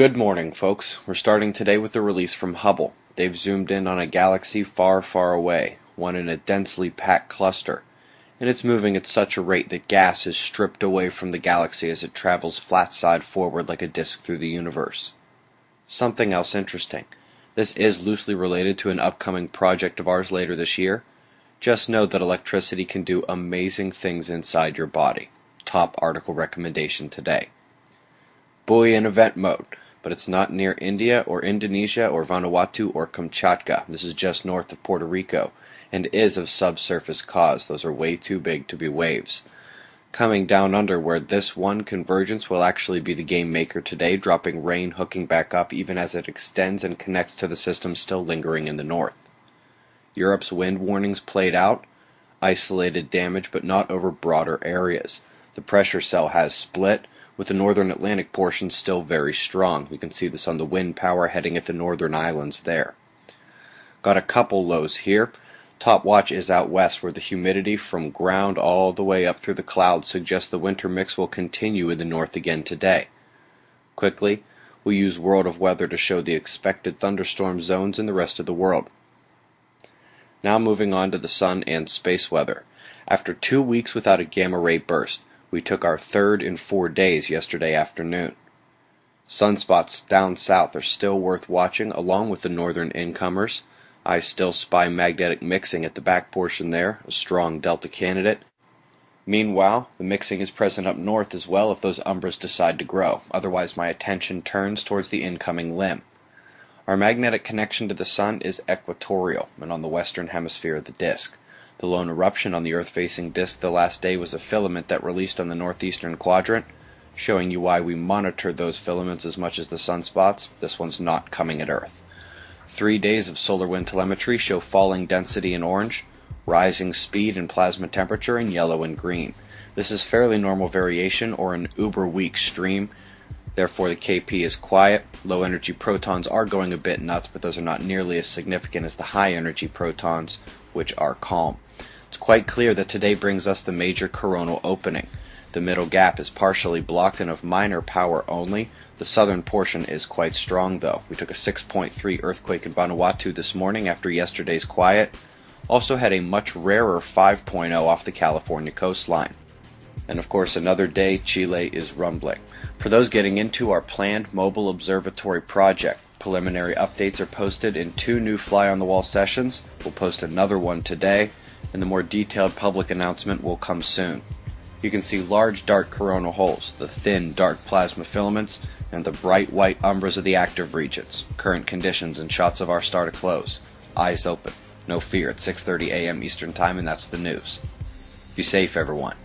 Good morning, folks. We're starting today with a release from Hubble. They've zoomed in on a galaxy far, far away, one in a densely packed cluster, and it's moving at such a rate that gas is stripped away from the galaxy as it travels flat side forward like a disk through the universe. Something else interesting. This is loosely related to an upcoming project of ours later this year. Just know that electricity can do amazing things inside your body. Top article recommendation today. Buoy in event mode, but it's not near India or Indonesia or Vanuatu or Kamchatka. This is just north of Puerto Rico, and is of subsurface cause. Those are way too big to be waves. Coming down under where this one convergence will actually be the game maker today, dropping rain hooking back up even as it extends and connects to the system still lingering in the north. Europe's wind warnings played out, isolated damage but not over broader areas. The pressure cell has split, with the northern Atlantic portion still very strong. We can see this on the wind power heading at the northern islands there. Got a couple lows here. Top watch is out west where the humidity from ground all the way up through the clouds suggests the winter mix will continue in the north again today. Quickly, we'll use World of Weather to show the expected thunderstorm zones in the rest of the world. Now moving on to the sun and space weather. After 2 weeks without a gamma ray burst, we took our third in 4 days yesterday afternoon. Sunspots down south are still worth watching along with the northern incomers. I still spy magnetic mixing at the back portion there, a strong delta candidate. Meanwhile, the mixing is present up north as well if those umbras decide to grow, otherwise my attention turns towards the incoming limb. Our magnetic connection to the sun is equatorial and on the western hemisphere of the disk. The lone eruption on the Earth-facing disk the last day was a filament that released on the northeastern quadrant, showing you why we monitored those filaments as much as the sunspots. This one's not coming at Earth. 3 days of solar wind telemetry show falling density in orange, rising speed and plasma temperature in yellow and green. This is fairly normal variation or an uber-weak stream. Therefore, the KP is quiet. Low-energy protons are going a bit nuts, but those are not nearly as significant as the high-energy protons, which are calm. It's quite clear that today brings us the major coronal opening. The middle gap is partially blocked and of minor power only. The southern portion is quite strong, though. We took a 6.3 earthquake in Vanuatu this morning after yesterday's quiet. Also had a much rarer 5.0 off the California coastline. And of course, another day, Chile is rumbling. For those getting into our planned mobile observatory project, preliminary updates are posted in 2 new fly-on-the-wall sessions. We'll post another one today, and the more detailed public announcement will come soon. You can see large dark coronal holes, the thin dark plasma filaments, and the bright white umbras of the active regions. Current conditions and shots of our star to close. Eyes open. No fear, it's 6:30 a.m. Eastern Time, and that's the news. Be safe, everyone.